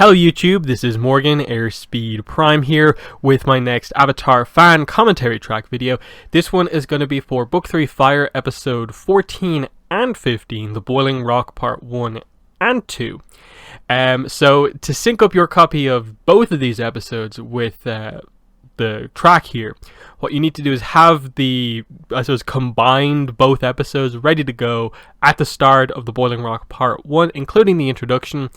Hello YouTube, this is Morgan, Airspeed Prime here with my next Avatar fan commentary track video. This one is going to be for Book 3 Fire episode 14 and 15, The Boiling Rock part 1 and 2. So to sync up your copy of both of these episodes with the track here, what you need to do is have the, combined both episodes ready to go at the start of The Boiling Rock part 1, including the introduction.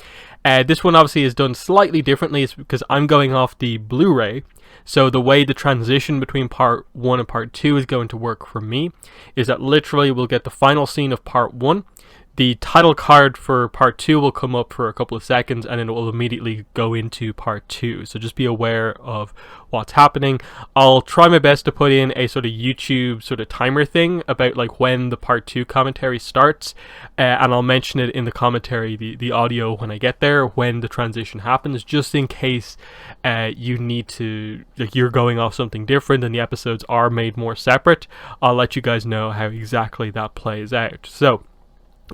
This one obviously is done slightly differently. It's because I'm going off the Blu-ray, so the way the transition between part 1 and part 2 is going to work for me is that literally we'll get the final scene of part 1. The title card for part 2 will come up for a couple of seconds and then it will immediately go into part 2. So just be aware of what's happening. I'll try my best to put in a sort of YouTube sort of timer thing about like when the part 2 commentary starts. And I'll mention it in the commentary, the audio when I get there, when the transition happens, just in case you need to, like you're going off something different and the episodes are made more separate. I'll let you guys know how exactly that plays out. So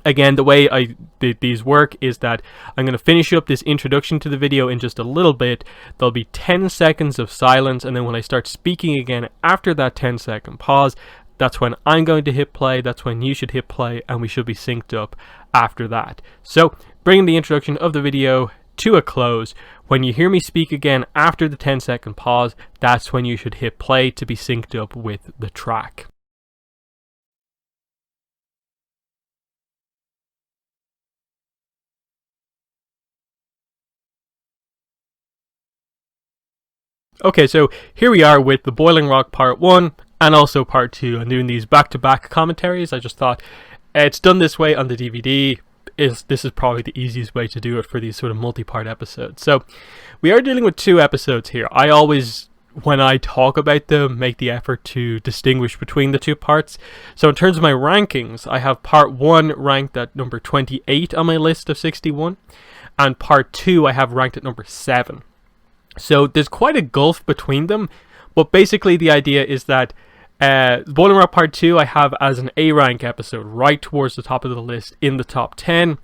again, the way these work is that I'm going to finish up this introduction to the video in just a little bit. There'll be 10 seconds of silence, and then when I start speaking again after that 10-second pause, that's when I'm going to hit play, that's when you should hit play, and we should be synced up after that. So, bringing the introduction of the video to a close, when you hear me speak again after the 10-second pause, that's when you should hit play to be synced up with the track. Okay, so here we are with The Boiling Rock Part 1 and also Part 2. I'm doing these back-to-back commentaries. I just thought it's done this way on the DVD. This is probably the easiest way to do it for these sort of multi-part episodes. So we are dealing with 2 episodes here. I always, when I talk about them, make the effort to distinguish between the 2 parts. So in terms of my rankings, I have Part 1 ranked at number 28 on my list of 61, and Part 2 I have ranked at number 7. So there's quite a gulf between them, but basically the idea is that Boiling Rock Part 2 I have as an A rank episode right towards the top of the list in the top 10.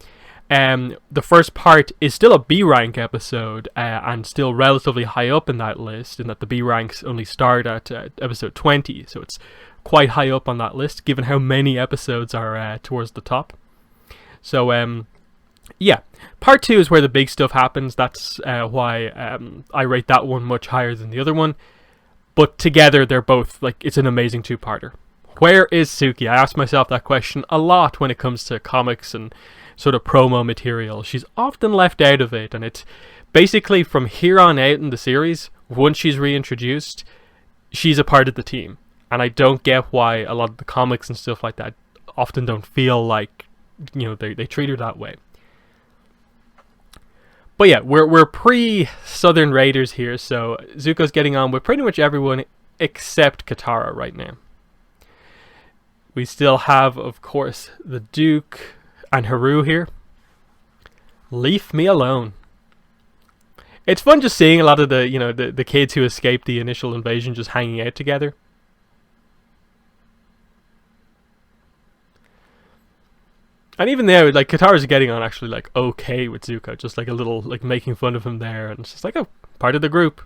The first part is still a B rank episode and still relatively high up in that list, in that the B ranks only start at episode 20, so it's quite high up on that list given how many episodes are towards the top. So yeah, part 2 is where the big stuff happens. That's why I rate that one much higher than the other one. But together, they're both, like, it's an amazing 2-parter. Where is Suki? I ask myself that question a lot when it comes to comics and sort of promo material. She's often left out of it, and it's basically from here on out in the series, once she's reintroduced, she's a part of the team. And I don't get why a lot of the comics and stuff like that often don't feel like, you know, they treat her that way. But yeah, we're pre-Southern Raiders here, so Zuko's getting on with pretty much everyone except Katara right now. We still have, of course, the Duke and Haru here. Leave me alone. It's fun just seeing a lot of the, you know, the kids who escaped the initial invasion just hanging out together. And even there, like, Katara's getting on actually, like, okay with Zuko. Just, like, a little, like, making fun of him there. And it's just like, oh, part of the group.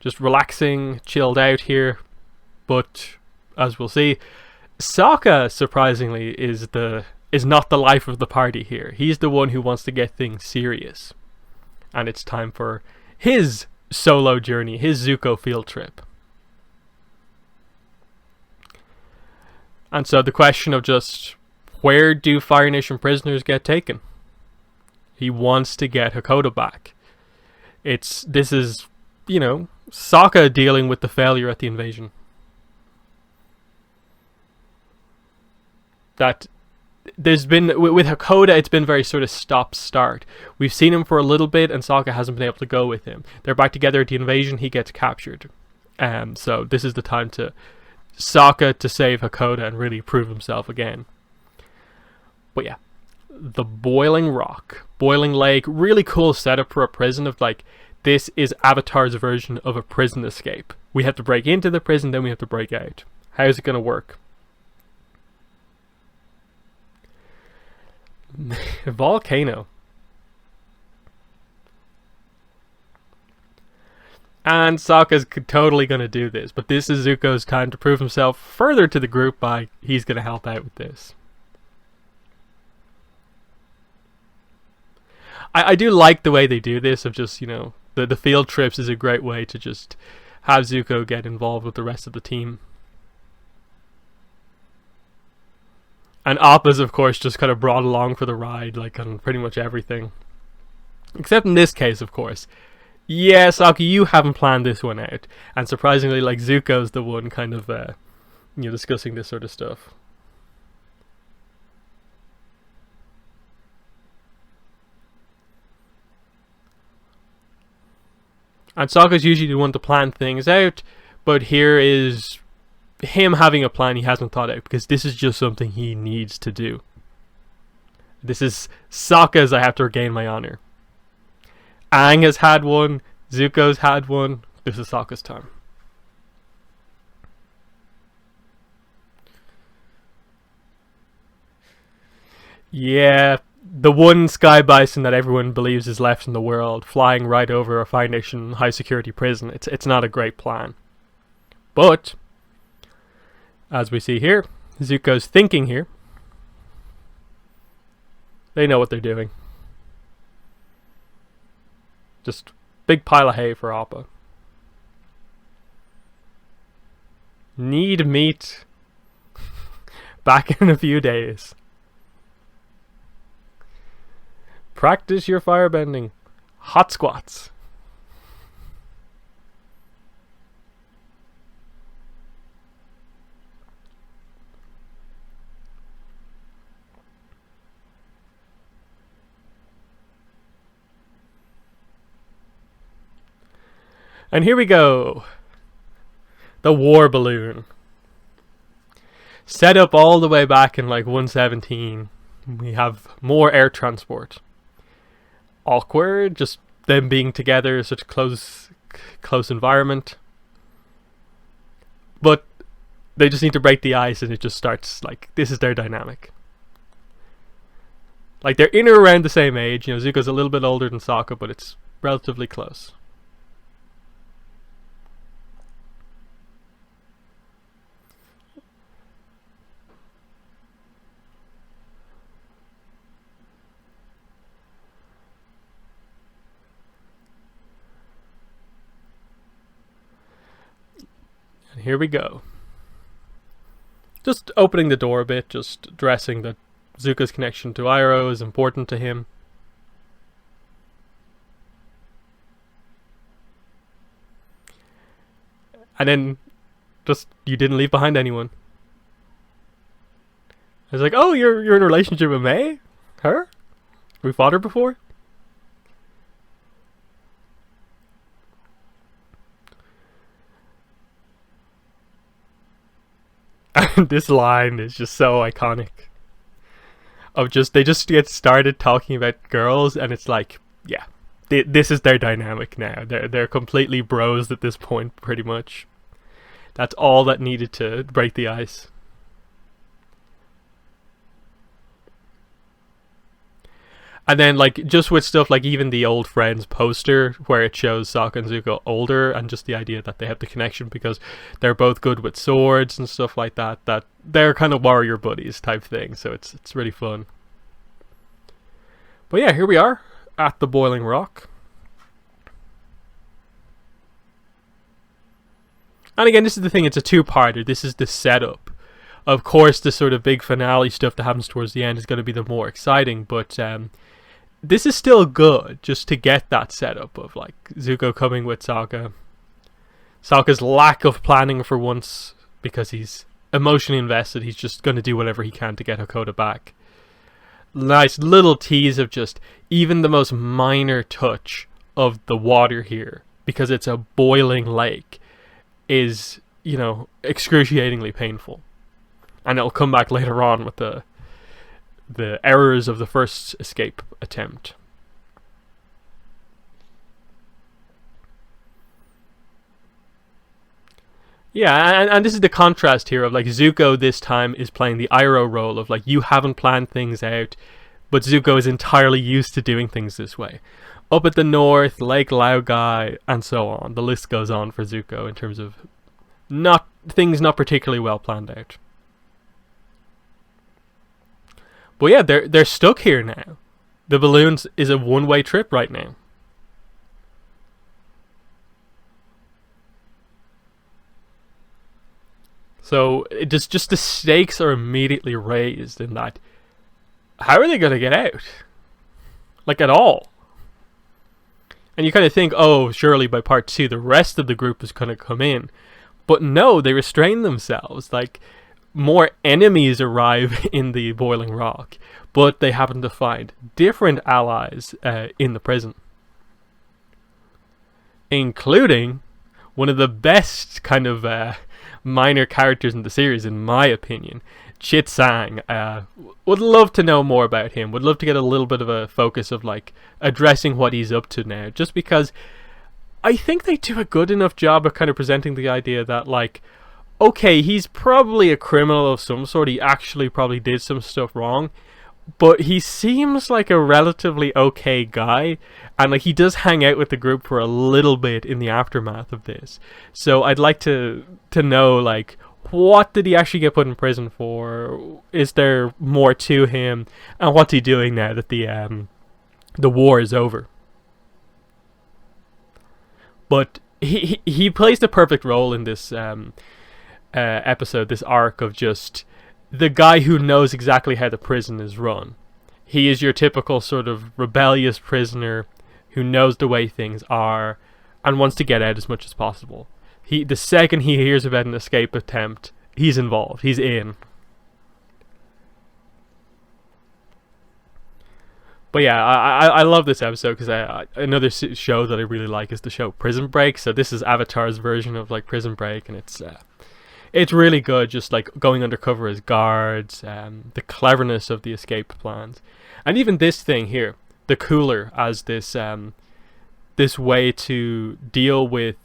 Just relaxing, chilled out here. But, as we'll see, Sokka, surprisingly, is not the life of the party here. He's the one who wants to get things serious. And it's time for his solo journey, his Zuko field trip. And so the question of just, where do Fire Nation prisoners get taken? He wants to get Hakoda back. This is, you know, Sokka dealing with the failure at the invasion. That there's been, with Hakoda, it's been very sort of stop-start. We've seen him for a little bit and Sokka hasn't been able to go with him. They're back together at the invasion, he gets captured. So this is the time to Sokka to save Hakoda and really prove himself again. But yeah, the Boiling Rock, Boiling Lake, really cool setup for a prison of, like, this is Avatar's version of a prison escape. We have to break into the prison, then we have to break out. How's it going to work? Volcano. And Sokka's totally going to do this, but this is Zuko's time to prove himself further to the group by he's going to help out with this. I do like the way they do this, of just, you know, the field trips is a great way to just have Zuko get involved with the rest of the team. And Appa's, of course, just kind of brought along for the ride, like on pretty much everything. Except in this case, of course. Yeah, Sokka, you haven't planned this one out. And surprisingly, like, Zuko's the one kind of, you know, discussing this sort of stuff. And Sokka's usually the one to plan things out, but here is him having a plan he hasn't thought out, because this is just something he needs to do. This is Sokka's I have to regain my honor. Aang has had one, Zuko's had one, this is Sokka's time. Yeah, the one sky bison that everyone believes is left in the world, flying right over a Foundation high security prison. It's not a great plan. But, as we see here, Zuko's thinking here. They know what they're doing. Just big pile of hay for Appa. Need meat. Back in a few days. Practice your firebending. Hot squats. And here we go. The war balloon. Set up all the way back in like 117. We have more air transport. Awkward, just them being together, such a close environment. But they just need to break the ice and it just starts, like, this is their dynamic. Like, they're in or around the same age. You know, Zuko's a little bit older than Sokka, but it's relatively close. And here we go. Just opening the door a bit, just addressing that Zuko's connection to Iroh is important to him. And then, just, you didn't leave behind anyone. I was like, oh, you're in a relationship with May? Her? We fought her before? And this line is just so iconic. Of just, they just get started talking about girls, and it's like, yeah, this is their dynamic now. They're completely bros at this point, pretty much. That's all that needed to break the ice. And then, like, just with stuff like even the Old Friends poster, where it shows Sokka and Zuko older, and just the idea that they have the connection because they're both good with swords and stuff like that, that they're kind of warrior buddies type thing, so it's really fun. But yeah, here we are, at the Boiling Rock. And again, this is the thing, it's a two-parter. This is the setup. Of course, the sort of big finale stuff that happens towards the end is going to be the more exciting, but this is still good, just to get that setup of, like, Zuko coming with Sokka. Sokka's lack of planning for once, because he's emotionally invested. He's just going to do whatever he can to get Hakoda back. Nice little tease of just even the most minor touch of the water here, because it's a boiling lake, is, you know, excruciatingly painful. And it'll come back later on with the errors of the first escape attempt. Yeah, and this is the contrast here of, like, Zuko this time is playing the Iroh role of, like, you haven't planned things out, but Zuko is entirely used to doing things this way. up at the north, Lake Laogai, and so on. The list goes on for Zuko in terms of not things not particularly well planned out. But yeah, they're stuck here now. The balloons is a one-way trip right now. So it just the stakes are immediately raised in that. How are they going to get out? Like, at all? And you kind of think, oh, surely by part 2 the rest of the group is going to come in. But no, they restrain themselves. Like, more enemies arrive in the Boiling Rock, but they happen to find different allies in the prison. Including one of the best kind of minor characters in the series, in my opinion, Chit Sang. Would love to know more about him. Would love to get a little bit of a focus of like addressing what he's up to now, just because I think they do a good enough job of kind of presenting the idea that, like, okay, he's probably a criminal of some sort. He actually probably did some stuff wrong, but he seems like a relatively okay guy, and like he does hang out with the group for a little bit in the aftermath of this. So I'd like to know, like, what did he actually get put in prison for? Is there more to him? And what's he doing now that the war is over? But he plays the perfect role in this episode, this arc of just the guy who knows exactly how the prison is run. He is your typical sort of rebellious prisoner who knows the way things are and wants to get out as much as possible. The second he hears about an escape attempt, he's involved. He's in. But yeah, I love this episode because another show that I really like is the show Prison Break. So this is Avatar's version of like Prison Break, and it's really good. Just like going undercover as guards, the cleverness of the escape plans, and even this thing here, the cooler as this way to deal with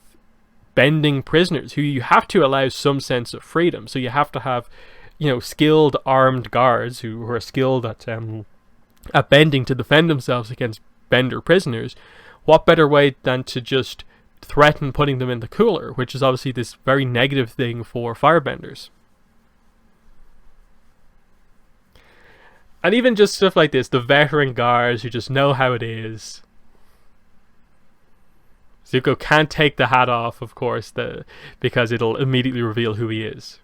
bending prisoners who you have to allow some sense of freedom. So you have to have, skilled armed guards who are skilled at bending to defend themselves against bender prisoners. What better way than to just threaten putting them in the cooler, which is obviously this very negative thing for firebenders. And even just stuff like this, the veteran guards who just know how it is. Zuko can't take the hat off, of course, because it'll immediately reveal who he is.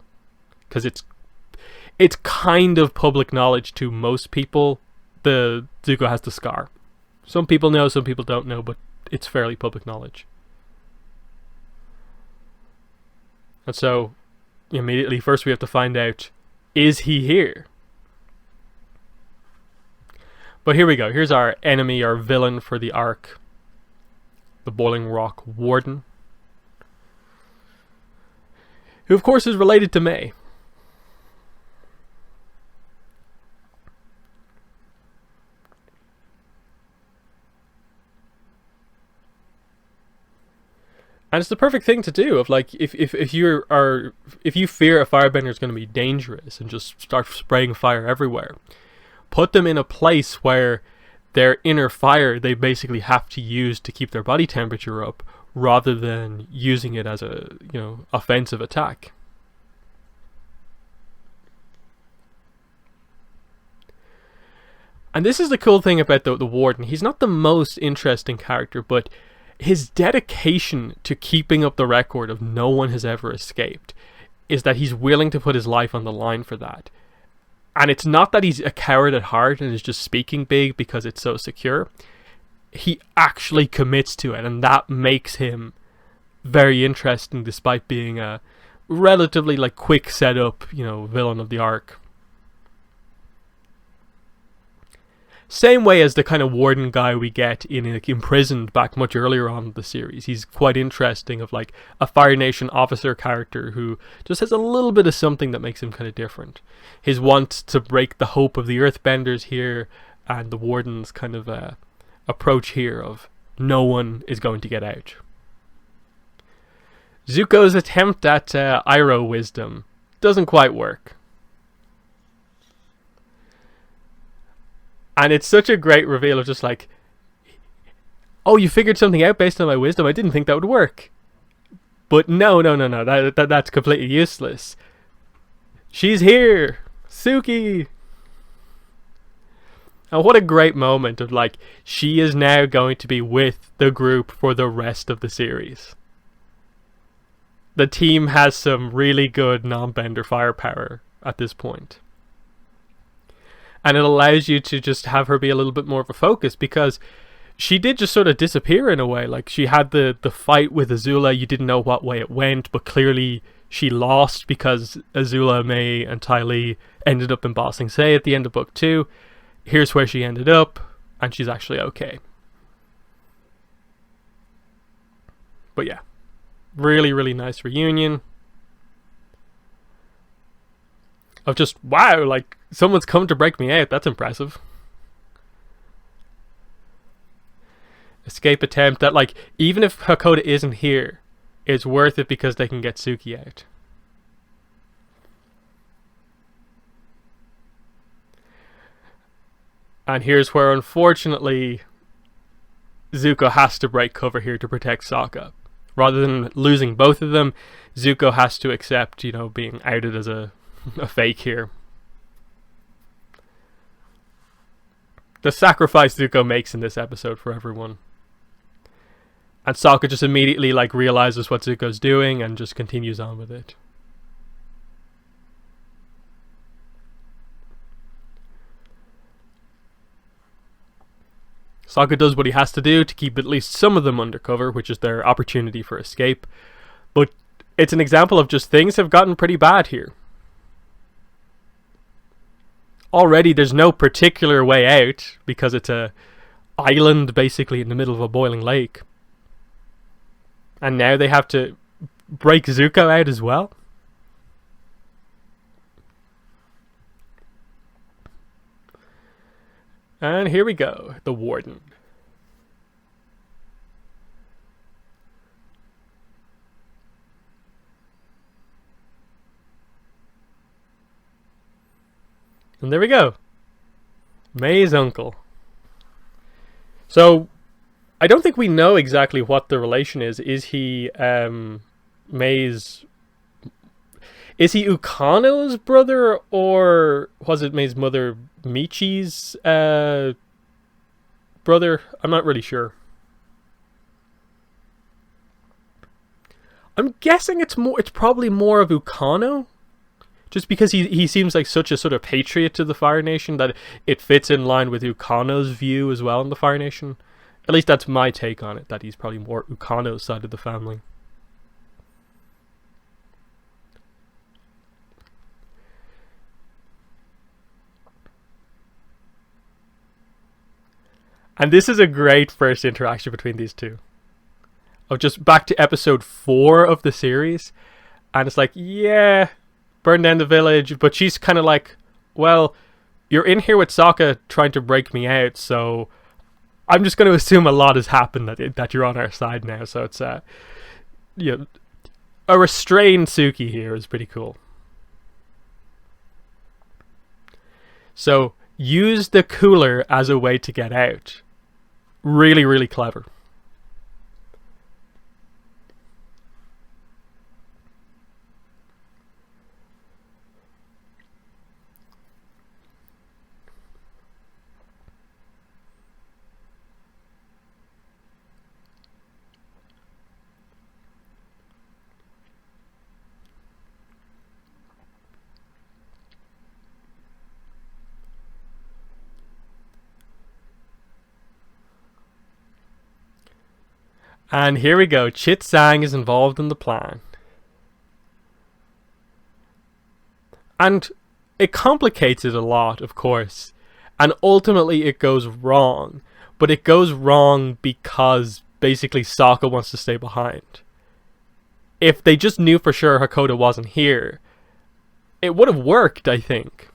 Because it's kind of public knowledge to most people. The Zuko has the scar. Some people know, some people don't know, but it's fairly public knowledge. And so, immediately, first we have to find out, is he here? But here we go. Here's our enemy, our villain for the arc. The Boiling Rock Warden. Who, of course, is related to Mai. And it's the perfect thing to do. Of like, if you fear a firebender is going to be dangerous and just start spraying fire everywhere, put them in a place where their inner fire they basically have to use to keep their body temperature up, rather than using it as a offensive attack. And this is the cool thing about the Warden. He's not the most interesting character, but his dedication to keeping up the record of no one has ever escaped is that he's willing to put his life on the line for that. And it's not that he's a coward at heart and is just speaking big because it's so secure. He actually commits to it, and that makes him very interesting despite being a relatively quick setup, villain of the arc. Same way as the kind of warden guy we get in Imprisoned back much earlier on in the series. He's quite interesting, of a Fire Nation officer character who just has a little bit of something that makes him kind of different. His want to break the hope of the Earthbenders here, and the warden's kind of approach here of no one is going to get out. Zuko's attempt at Iroh wisdom doesn't quite work. And it's such a great reveal of just oh, you figured something out based on my wisdom? I didn't think that would work. But no. That's completely useless. She's here! Suki! And what a great moment of like, she is now going to be with the group for the rest of the series. The team has some really good non-bender firepower at this point. And it allows you to just have her be a little bit more of a focus, because she did just sort of disappear in a way. Like, she had the fight with Azula, you didn't know what way it went, but clearly she lost because Azula, May, and Ty Lee ended up in Ba Sing Se at the end of book 2. Here's where she ended up, and she's actually okay. But yeah, really, really nice reunion. Of just, wow, like, someone's come to break me out. That's impressive. Escape attempt that, like, even if Hakoda isn't here, it's worth it because they can get Suki out. And here's where, unfortunately, Zuko has to break cover here to protect Sokka. Rather than losing both of them, Zuko has to accept, being outed as a fake here. The sacrifice Zuko makes in this episode for everyone. And Sokka just immediately, like, realizes what Zuko's doing and just continues on with it. Sokka does what he has to do to keep at least some of them undercover, which is their opportunity for escape. But it's an example of just things have gotten pretty bad here. Already there's no particular way out because it's a island basically in the middle of a boiling lake. And now they have to break Zuko out as well. And here we go, the Warden. And there we go. May's uncle. So, I don't think we know exactly what the relation is. Is he May's... Is he Ukano's brother, or was it May's mother Michi's brother? I'm not really sure. I'm guessing it's probably more of Ukano. Just because he seems like such a sort of patriot to the Fire Nation that it fits in line with Ukano's view as well in the Fire Nation. At least that's my take on it, that he's probably more Ukano's side of the family. And this is a great first interaction between these two. Of just back to episode 4 of the series. And it's like, yeah, burn down the village. But she's kind of like, well, you're in here with Sokka trying to break me out. So I'm just going to assume a lot has happened that you're on our side now. So it's, a restrained Suki here is pretty cool. So use the cooler as a way to get out. Really, really clever. And here we go. Chit Sang is involved in the plan. And it complicates it a lot, of course. And ultimately it goes wrong. But it goes wrong because basically Sokka wants to stay behind. If they just knew for sure Hakoda wasn't here, it would have worked, I think.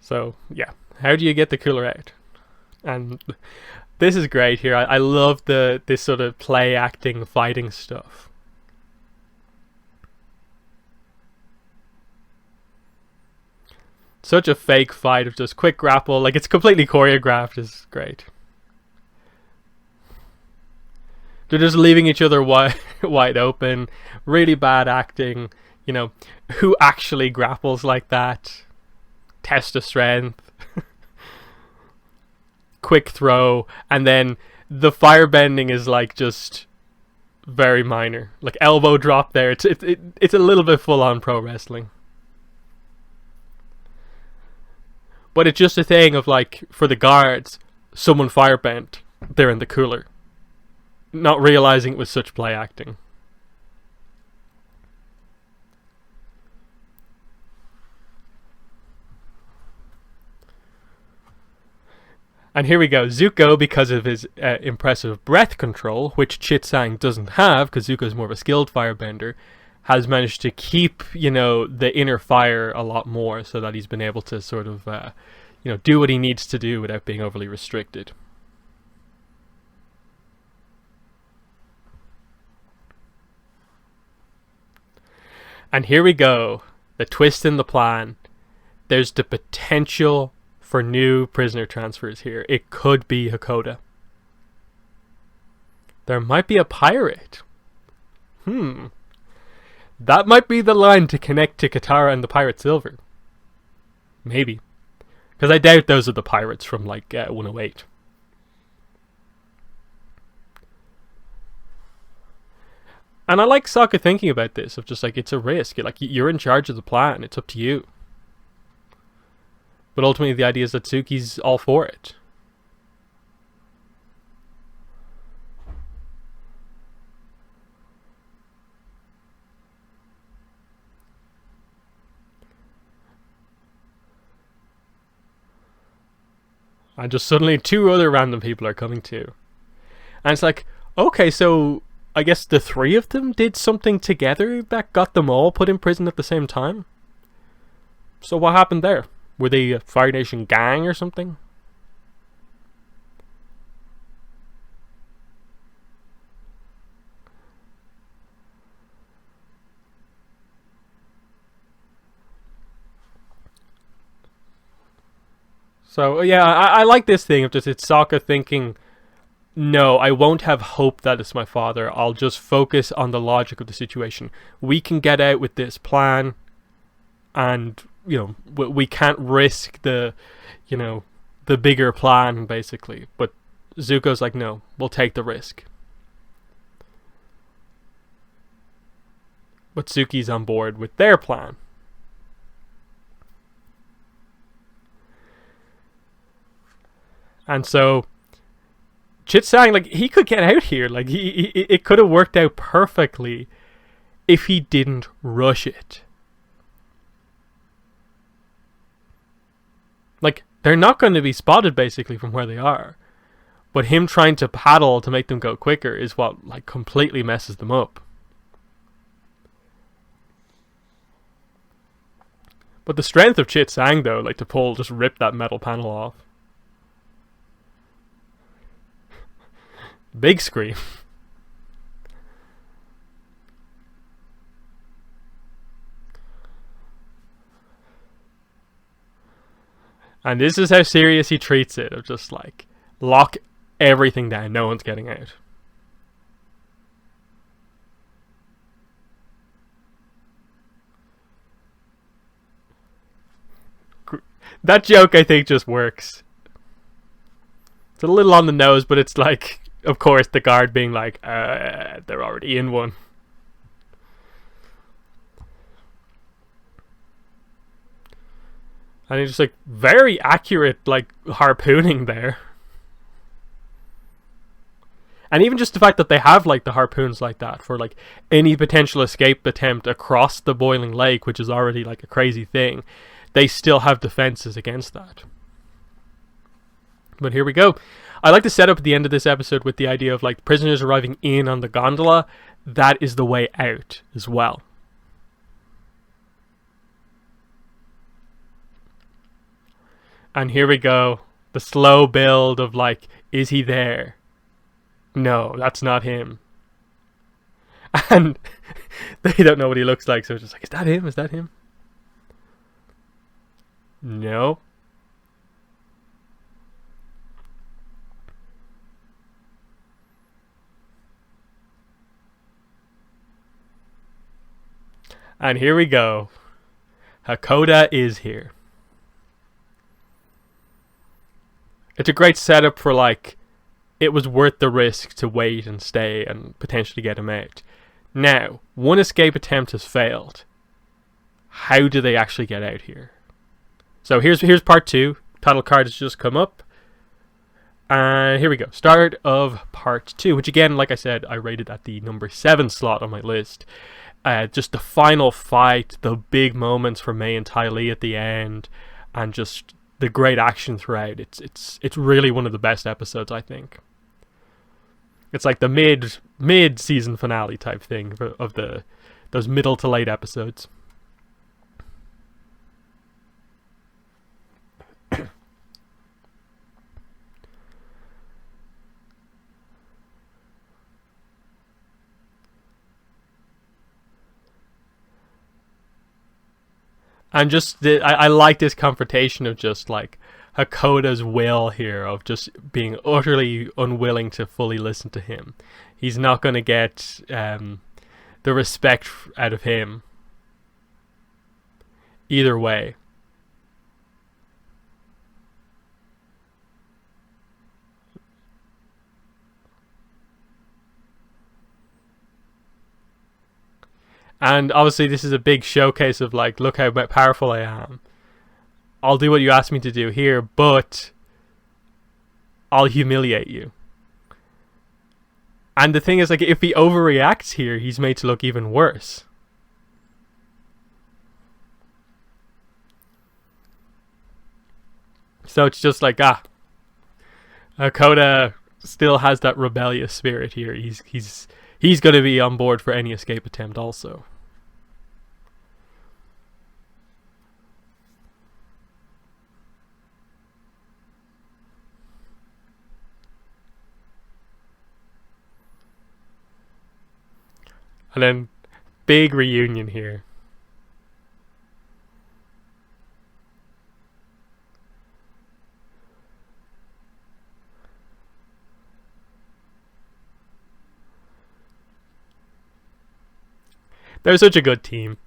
So, yeah. How do you get the cooler out? And this is great here. I love this sort of play acting, fighting stuff. Such a fake fight of just quick grapple. Like, it's completely choreographed. Is great. They're just leaving each other wide open. Really bad acting. You know, who actually grapples like that? Test of strength. Quick throw. And then the firebending is like just very minor. Like elbow drop there. It's a little bit full on pro wrestling. But it's just a thing of like, for the guards, someone firebent, they're in the cooler. Not realizing it was such play acting. And here we go. Zuko, because of his impressive breath control, which Chit Sang doesn't have, because Zuko's more of a skilled firebender, has managed to keep, you know, the inner fire a lot more, so that he's been able to sort of, you know, do what he needs to do without being overly restricted. And here we go. The twist in the plan. There's the potential for new prisoner transfers here. It could be Hakoda. There might be a pirate. That might be the line to connect to Katara and the Pirate Silver. Maybe. Because I doubt those are the pirates from, like, 108. And I like Sokka thinking about this, of just like, it's a risk. Like, you're in charge of the plan. It's up to you. But ultimately the idea is that Suki's all for it. And just suddenly 2 other random people are coming too. And it's like, okay, so I guess the 3 of them did something together that got them all put in prison at the same time? So what happened there? Were they a Fire Nation gang or something? So yeah, I like this thing of just, it's Sokka thinking, no, I won't have hope that it's my father. I'll just focus on the logic of the situation. We can get out with this plan, and, you know, we can't risk the, you know, the bigger plan, basically. But Zuko's like, no, we'll take the risk. But Suki's on board with their plan. And so Chit Sang, like, he could get out here. Like, it could have worked out perfectly if he didn't rush it. Like, they're not going to be spotted, basically, from where they are. But him trying to paddle to make them go quicker is what, like, completely messes them up. But the strength of Chit Sang, though, like, to just rip that metal panel off. Big scream. And this is how serious he treats it. Of just like, lock everything down. No one's getting out. That joke, I think, just works. It's a little on the nose, but it's like, of course, the guard being like, they're already in one. And he's just like, very accurate, like, harpooning there. And even just the fact that they have, like, the harpoons like that for, like, any potential escape attempt across the boiling lake, which is already, like, a crazy thing, they still have defenses against that. But here we go. I like to set up at the end of this episode with the idea of, like, prisoners arriving in on the gondola. That is the way out as well. And here we go. The slow build of, like, is he there? No, that's not him. And they don't know what he looks like, so it's just like, is that him? Is that him? No. And here we go. Hakoda is here. It's a great setup for, like, it was worth the risk to wait and stay and potentially get him out. Now, one escape attempt has failed. How do they actually get out here? So here's part 2. Title card has just come up. And here we go. Start of part 2, which again, like I said, I rated at the number 7 slot on my list. Just the final fight, the big moments for Mei and Ty Lee at the end, and just the great action throughout. It's really one of the best episodes, I think. It's like the mid season finale type thing of those middle to late episodes. And just I like this confrontation of just like Hakoda's will here of just being utterly unwilling to fully listen to him. He's not going to get the respect out of him either way. And obviously this is a big showcase of like, look how powerful I am. I'll do what you asked me to do here, but I'll humiliate you. And the thing is, like, if he overreacts here, he's made to look even worse. So it's just like, Hakoda still has that rebellious spirit here. He's going to be on board for any escape attempt also. And then, big reunion here. They're such a good team.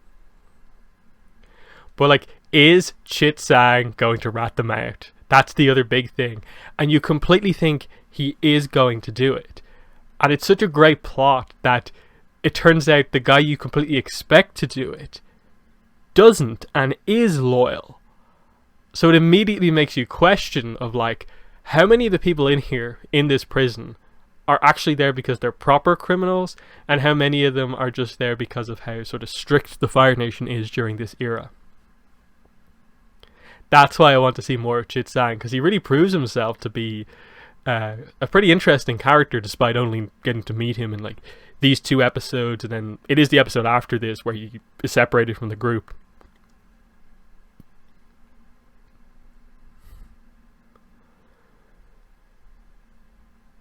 But, like, is Chit Sang going to rat them out? That's the other big thing. And you completely think he is going to do it. And it's such a great plot that it turns out the guy you completely expect to do it doesn't and is loyal. So it immediately makes you question of like, how many of the people in here, in this prison, are actually there because they're proper criminals, and how many of them are just there because of how sort of strict the Fire Nation is during this era. That's why I want to see more of Chit Sang, because he really proves himself to be a pretty interesting character, despite only getting to meet him in like these 2 episodes, and then it is the episode after this where he is separated from the group.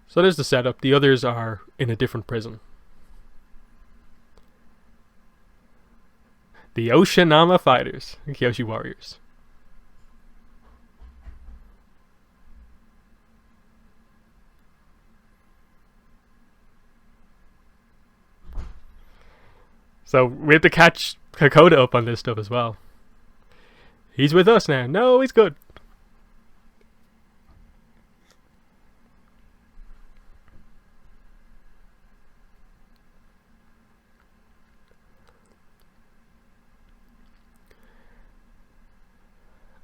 So there's the setup. The others are in a different prison. The Oshinama Fighters, Kyoshi Warriors. So we have to catch Hakoda up on this stuff as well. He's with us now. No, he's good.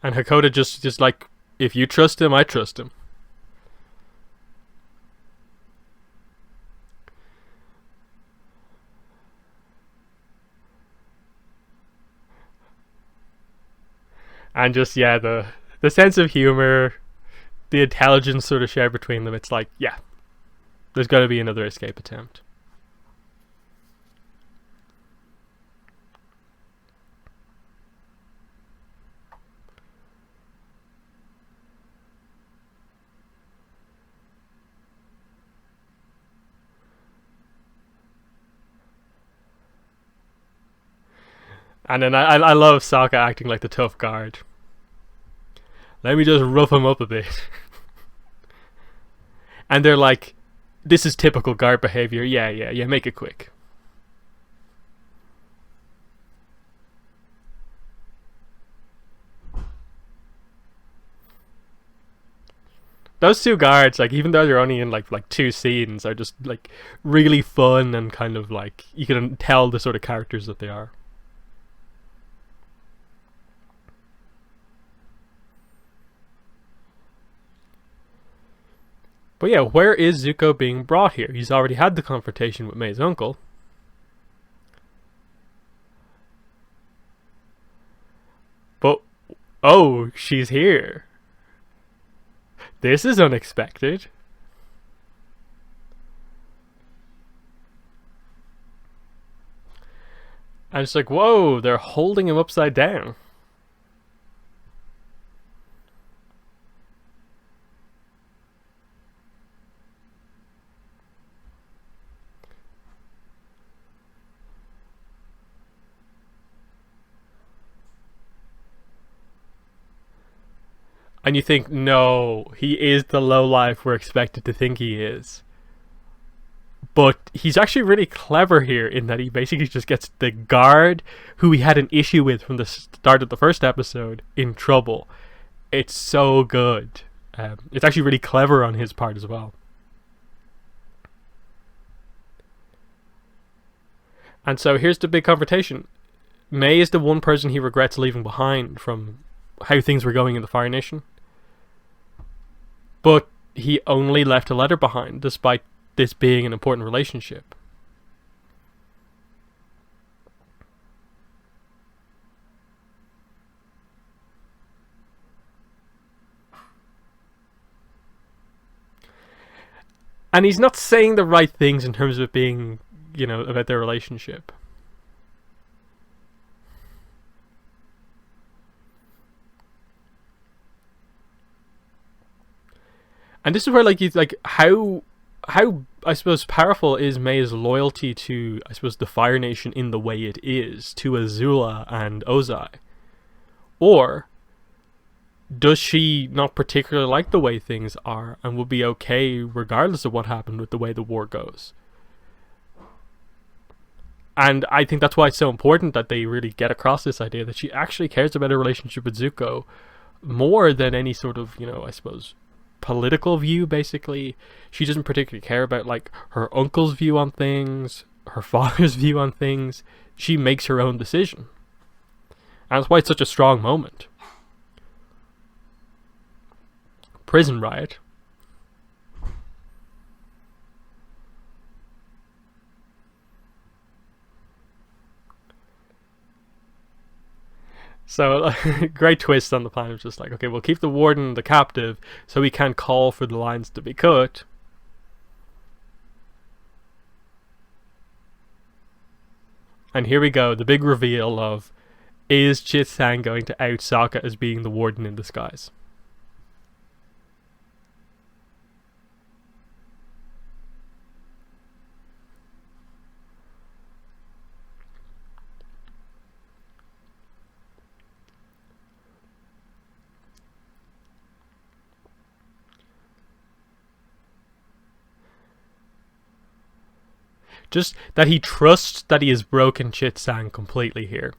And Hakoda just like, if you trust him, I trust him. And just, yeah, the sense of humor, the intelligence sort of shared between them, it's like, yeah, there's got to be another escape attempt. And then I love Sokka acting like the tough guard. Let me just rough him up a bit. And they're like, this is typical guard behavior. Yeah, make it quick. Those two guards, like, even though they're only in like two scenes, are just like really fun and kind of like you can tell the sort of characters that they are. But yeah, where is Zuko being brought here? He's already had the confrontation with May's uncle. But, oh, she's here. This is unexpected. And it's like, whoa, they're holding him upside down. And you think, no, he is the lowlife we're expected to think he is. But he's actually really clever here in that he basically just gets the guard who he had an issue with from the start of the first episode in trouble. It's so good. It's actually really clever on his part as well. And so here's the big confrontation. May is the one person he regrets leaving behind from how things were going in the Fire Nation. But he only left a letter behind, despite this being an important relationship. And he's not saying the right things in terms of it being, about their relationship. And this is where how I suppose powerful is May's loyalty to, I suppose, the Fire Nation in the way it is to Azula and Ozai, or does she not particularly like the way things are and will be okay regardless of what happened with the way the war goes? And I think that's why it's so important that they really get across this idea that she actually cares about a relationship with Zuko more than any sort of, I suppose, political view. Basically, she doesn't particularly care about like her uncle's view on things, her father's view on things. She makes her own decision, and that's why it's such a strong moment. Prison riot. So, great twist on the plan of just like, okay, we'll keep the warden the captive so we can call for the lines to be cut. And here we go, the big reveal of, is Chit Sang going to out Sokka as being the warden in disguise? Just that he trusts that he has broken Chit Sang completely here,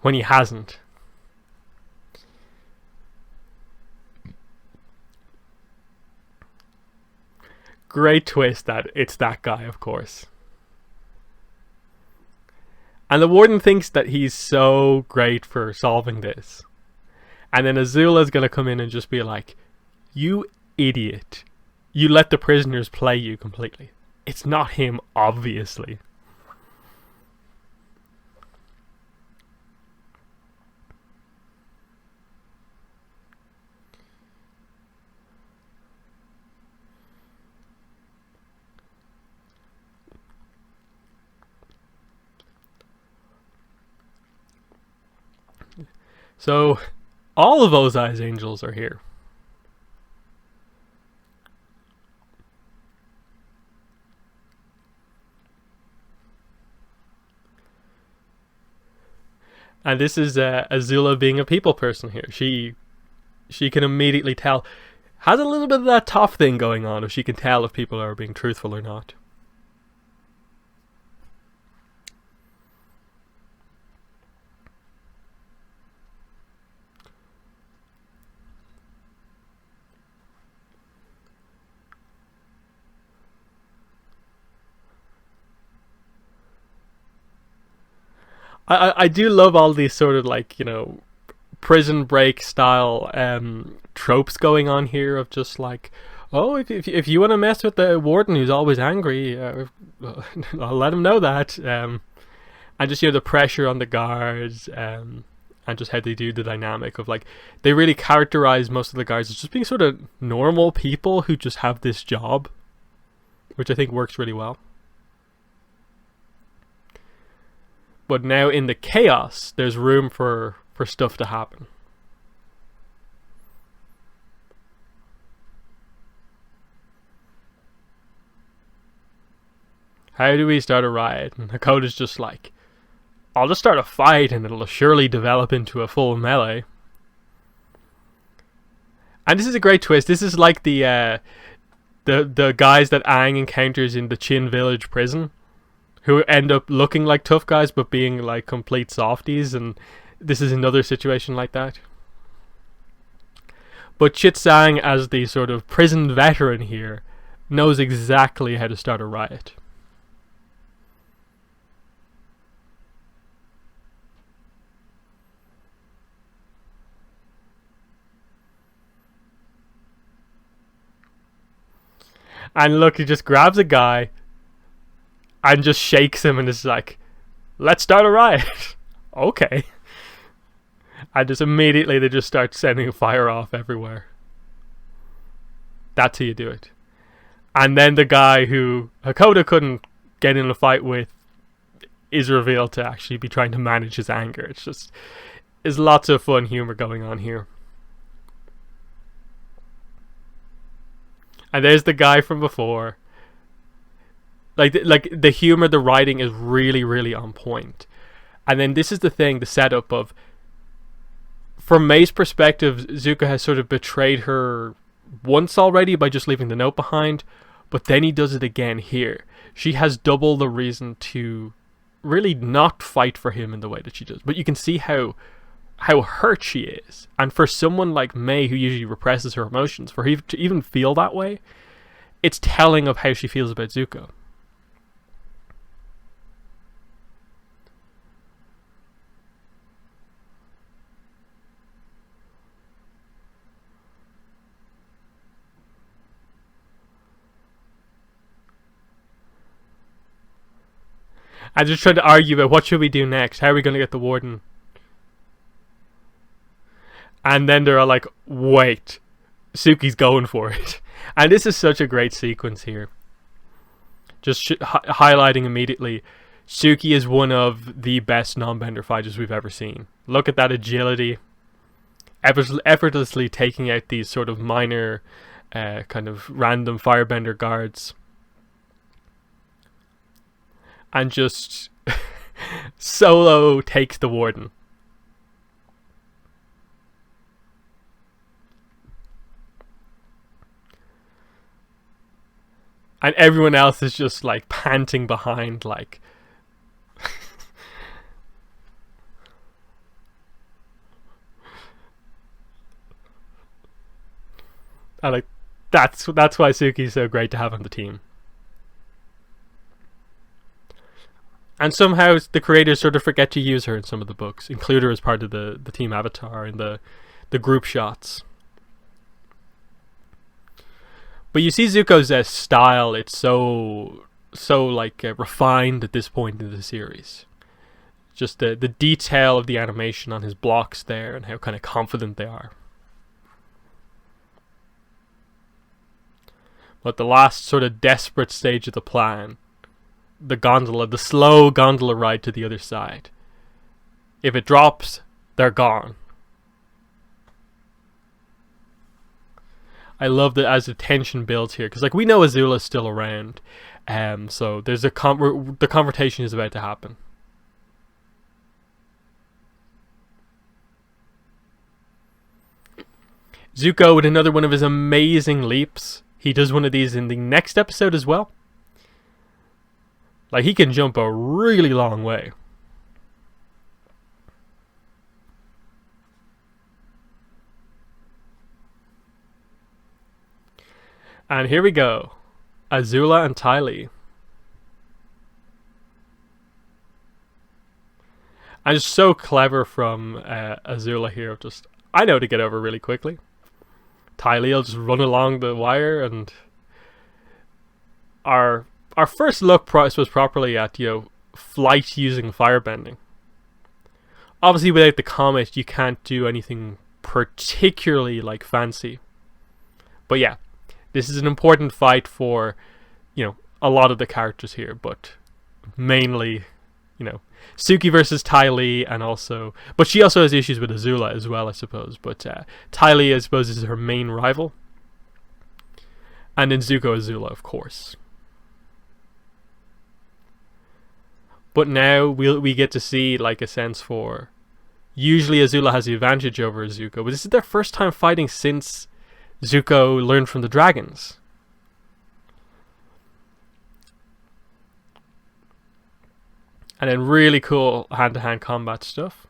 when he hasn't. Great twist that it's that guy, of course. And the warden thinks that he's so great for solving this. And then Azula's gonna come in and just be like, you idiot. You let the prisoners play you completely. It's not him, obviously. So, all of Ozai's angels are here. And this is Azula being a people person here. She can immediately tell, has a little bit of that tough thing going on, if she can tell if people are being truthful or not. I do love all these sort of like, prison break style tropes going on here of just like, oh, if you want to mess with the warden who's always angry, I'll let him know that. And just, the pressure on the guards, and just how they do the dynamic of like, they really characterize most of the guards as just being sort of normal people who just have this job, which I think works really well. But now in the chaos, there's room for stuff to happen. How do we start a riot? And Hakoda's just like, I'll just start a fight and it'll surely develop into a full melee. And this is a great twist. This is like the guys that Aang encounters in the Chin Village prison, who end up looking like tough guys but being like complete softies, and this is another situation like that. But Chit Sang, as the sort of prison veteran here, knows exactly how to start a riot. And look, he just grabs a guy and just shakes him and is like, let's start a riot. Okay. And just immediately they just start sending fire off everywhere. That's how you do it. And then the guy who Hakoda couldn't get in a fight with is revealed to actually be trying to manage his anger. It's just, there's lots of fun humor going on here. And there's the guy from before. Like the humor, the writing is really, really on point. And then this is the thing, the setup of, from May's perspective, Zuko has sort of betrayed her once already by just leaving the note behind, but then he does it again here. She has double the reason to really not fight for him in the way that she does. But you can see how hurt she is. And for someone like May, who usually represses her emotions, for her to even feel that way, it's telling of how she feels about Zuko. I just tried to argue about what should we do next. How are we going to get the warden? And then they're all like, wait, Suki's going for it. And this is such a great sequence here. Just highlighting immediately, Suki is one of the best non-bender fighters we've ever seen. Look at that agility. Effortlessly taking out these sort of minor, kind of random firebender guards. And just solo takes the warden. And everyone else is just like panting behind, like and like that's why Suki's so great to have on the team. And somehow the creators sort of forget to use her in some of the books, include her as part of the team avatar in the group shots. But you see Zuko's style, it's so like refined at this point in the series. Just the detail of the animation on his blocks there and how kind of confident they are. But the last sort of desperate stage of the plan, the slow gondola ride to the other side. If it drops, they're gone. I love that as the tension builds here, because like we know Azula's still around, so there's the confrontation is about to happen. Zuko with another one of his amazing leaps. He does one of these in the next episode as well. Like, he can jump a really long way. And here we go. Azula and Ty Lee. And it's so clever from Azula here. I know to get over really quickly. Ty Lee will just run along the wire, and our first look was properly at, flight using firebending. Obviously, without the comet, you can't do anything particularly fancy. But yeah, this is an important fight for, a lot of the characters here, but mainly, Suki versus Ty Lee, and also, but she also has issues with Azula as well, I suppose. But Ty Lee, I suppose, is her main rival, and then Zuko Azula, of course. But now we get to see a sense for. Usually Azula has the advantage over Zuko, but this is their first time fighting since Zuko learned from the dragons. And then really cool hand-to-hand combat stuff.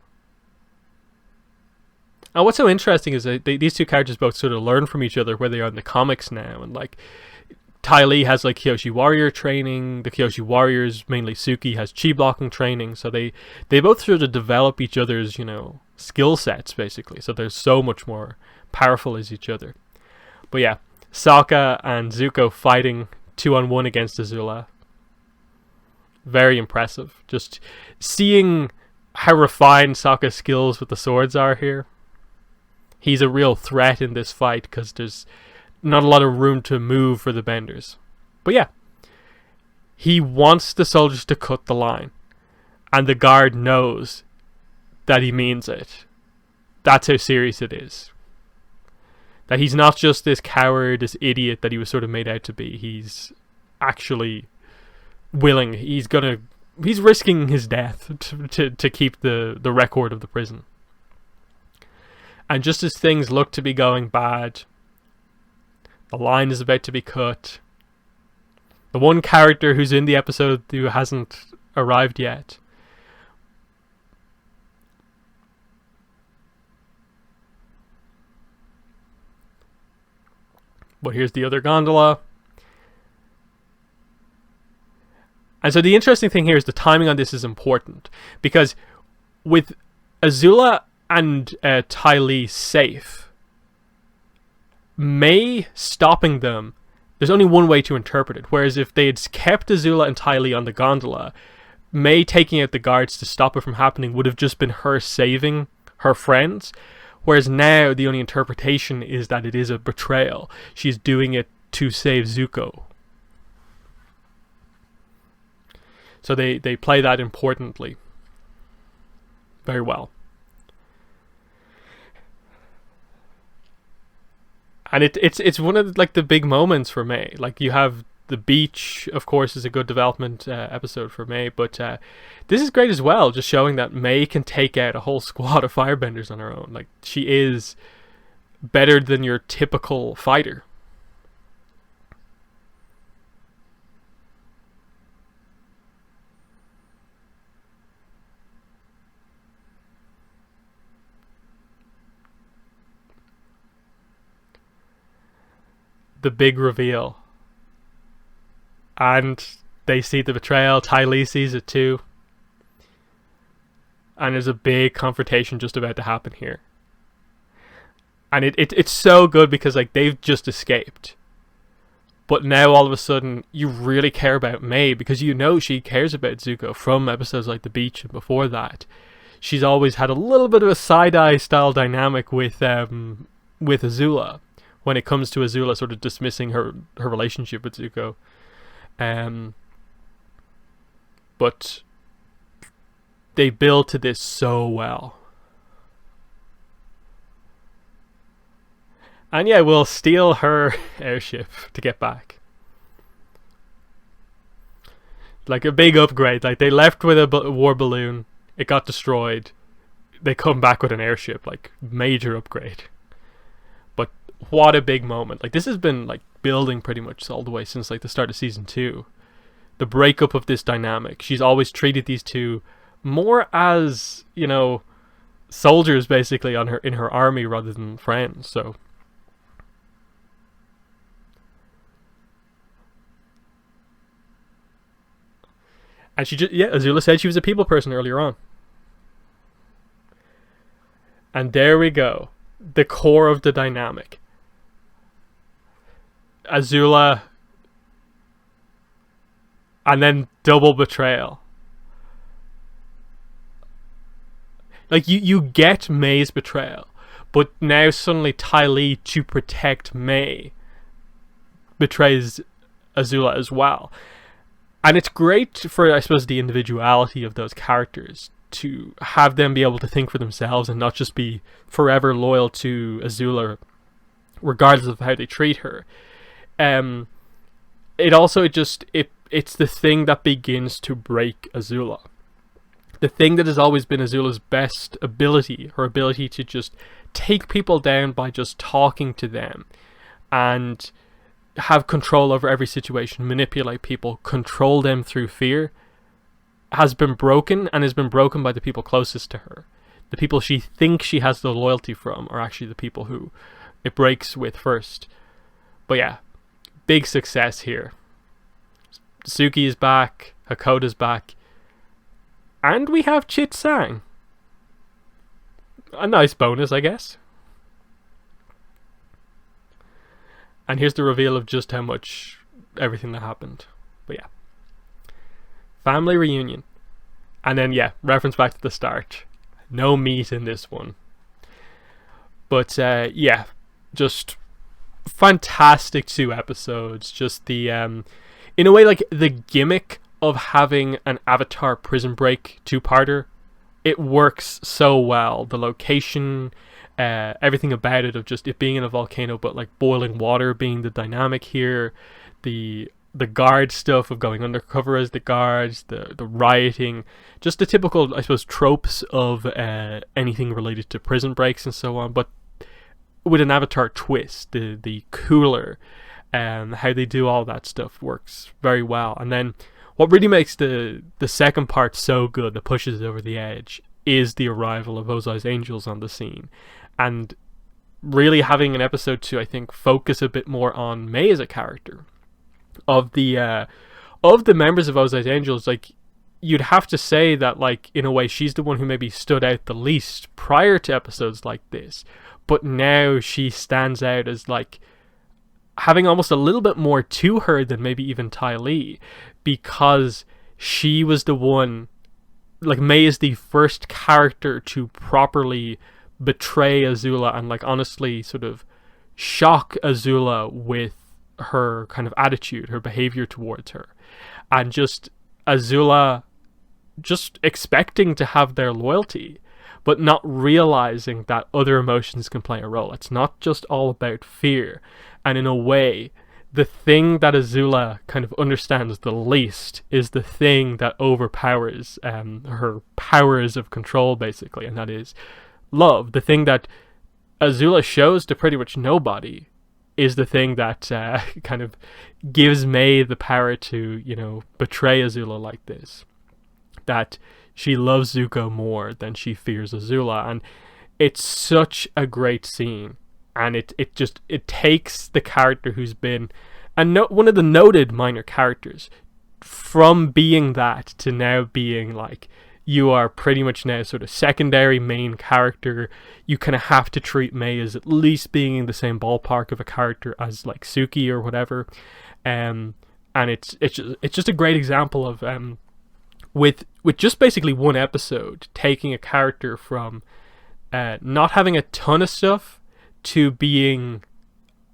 And what's so interesting is that these two characters both sort of learn from each other where they are in the comics now. And Ty Lee has Kyoshi Warrior training. The Kyoshi Warriors, mainly Suki, has chi blocking training. So they both sort of develop each other's, skill sets, basically. So they're so much more powerful as each other. But yeah, Sokka and Zuko fighting 2-on-1 against Azula. Very impressive. Just seeing how refined Sokka's skills with the swords are here. He's a real threat in this fight because there's not a lot of room to move for the benders. But yeah, he wants the soldiers to cut the line, and the guard knows that he means it. That's how serious it is. That he's not just this coward, this idiot that he was sort of made out to be. He's actually willing. He's risking his death to keep the record of the prison. And just as things look to be going bad, the line is about to be cut. The one character who's in the episode who hasn't arrived yet. But here's the other gondola. And so the interesting thing here is the timing on this is important. Because with Azula and Ty Lee safe, Mai stopping them, there's only one way to interpret it. Whereas if they had kept Azula and Ty Lee on the gondola, Mai taking out the guards to stop it from happening would have just been her saving her friends. Whereas now the only interpretation is that it is a betrayal. She's doing it to save Zuko. So they play that importantly. Very well. And it's one of the big moments for Mai. You have the beach, of course, is a good development episode for Mai, but this is great as well, just showing that Mai can take out a whole squad of firebenders on her own. She is better than your typical fighter. The big reveal. And they see the betrayal. Ty Lee sees it too. And there's a big confrontation just about to happen here. And it's so good because they've just escaped. But now all of a sudden you really care about Mai because she cares about Zuko from episodes like The Beach and before that. She's always had a little bit of a side-eye style dynamic with Azula. When it comes to Azula sort of dismissing her relationship with Zuko. But they build to this so well. And yeah, we'll steal her airship to get back. A big upgrade. They left with a war balloon. It got destroyed. They come back with an airship. Major upgrade. But what a big moment. Like, this has been like building pretty much all the way since like the start of season 2. The breakup of this dynamic. She's always treated these two more as, you know, soldiers basically in her army rather than friends. So and she just, yeah, Azula said she was a people person earlier on. And there we go. The core of the dynamic. Azula, and then double betrayal. Like, you get May's betrayal, but now suddenly Ty Lee, to protect May, betrays Azula as well. And it's great for, I suppose, the individuality of those characters, to have them be able to think for themselves and not just be forever loyal to Azula regardless of how they treat her. It also it's the thing that begins to break Azula. The thing that has always been Azula's best ability, her ability to just take people down by just talking to them and have control over every situation, manipulate people, control them through fear, has been broken, and has been broken by the people closest to her. The people she thinks she has the loyalty from are actually the people who it breaks with first. But yeah, big success here. Suki is back, Hakoda's back, and we have Chit Sang. A nice bonus, I guess. And here's the reveal of just how much everything that happened. But yeah. Family reunion. And then, yeah, reference back to the start. No meat in this one. But, yeah, just fantastic 2 episodes. Just the, in a way, like, the gimmick of having an Avatar Prison Break 2-parter, it works so well. The location, everything about it, of just it being in a volcano but like boiling water being the dynamic here, the guard stuff of going undercover as the guards, the rioting, just the typical, I suppose, tropes of anything related to prison breaks and so on, but with an Avatar twist. The cooler how they do all that stuff works very well. And then what really makes the second part so good, that pushes it over the edge, is the arrival of Ozai's Angels on the scene. And really having an episode to, I think, focus a bit more on May as a character. Of the members of Ozai's Angels, like, you'd have to say that, like, in a way, she's the one who maybe stood out the least prior to episodes like this. But now she stands out as, like, having almost a little bit more to her than maybe even Ty Lee, because she was the one, like, May is the first character to properly betray Azula and, like, honestly sort of shock Azula with her kind of attitude, her behavior towards her, and just Azula just expecting to have their loyalty, but not realizing that other emotions can play a role. It's not just all about fear. And in a way, the thing that Azula kind of understands the least is the thing that overpowers her powers of control, basically, and that is love. The thing that Azula shows to pretty much nobody is the thing that kind of gives May the power to, you know, betray Azula like this. That she loves Zuko more than she fears Azula. And it's such a great scene. And it takes the character who's been one of the noted minor characters from being that to now being like, you are pretty much now sort of secondary main character. You kind of have to treat May as at least being in the same ballpark of a character as like Suki or whatever. And it's just a great example of with just basically one episode taking a character from not having a ton of stuff to being,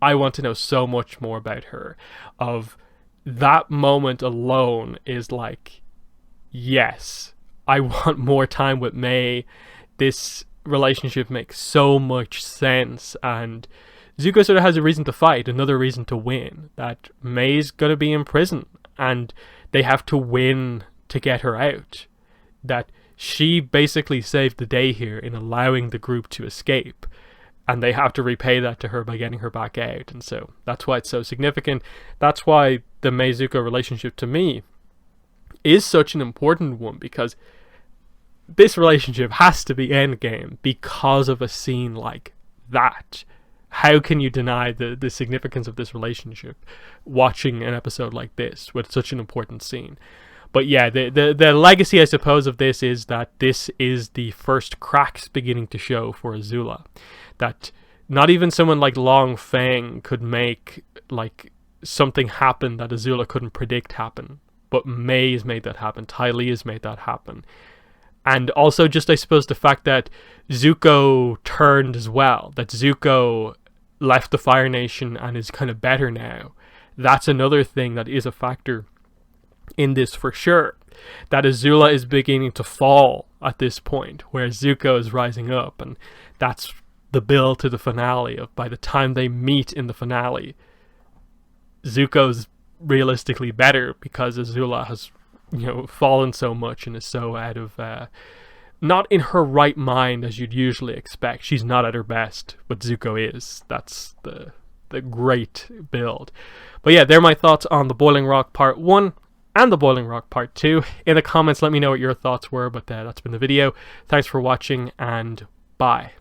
I want to know so much more about her. Of that moment alone is like, yes, I want more time with May. This relationship makes so much sense, and Zuko sort of has a reason to fight, another reason to win. That May's gonna be in prison, and they have to win to get her out. That she basically saved the day here in allowing the group to escape. and they have to repay that to her by getting her back out. And so that's why it's so significant. That's why the Mei Zuko relationship to me is such an important one, because this relationship has to be endgame because of a scene like that. How can you deny the significance of this relationship watching an episode like this with such an important scene? But yeah, the legacy, I suppose, of this is that this is the first cracks beginning to show for Azula. That not even someone like Long Feng could make like something happen that Azula couldn't predict happen. But Mei's made that happen. Ty Lee has made that happen. And also just, I suppose, the fact that Zuko turned as well. That Zuko left the Fire Nation and is kind of better now. That's another thing that is a factor in this for sure. That Azula is beginning to fall at this point, whereas Zuko is rising up. And that's the build to the finale of, by the time they meet in the finale, Zuko's realistically better because Azula has, fallen so much and is so out of not in her right mind as you'd usually expect. She's not at her best, but Zuko is. That's the great build. But yeah, they're my thoughts on the Boiling Rock Part 1 and the Boiling Rock Part 2. In the comments, let me know what your thoughts were, but that's been the video. Thanks for watching, and bye.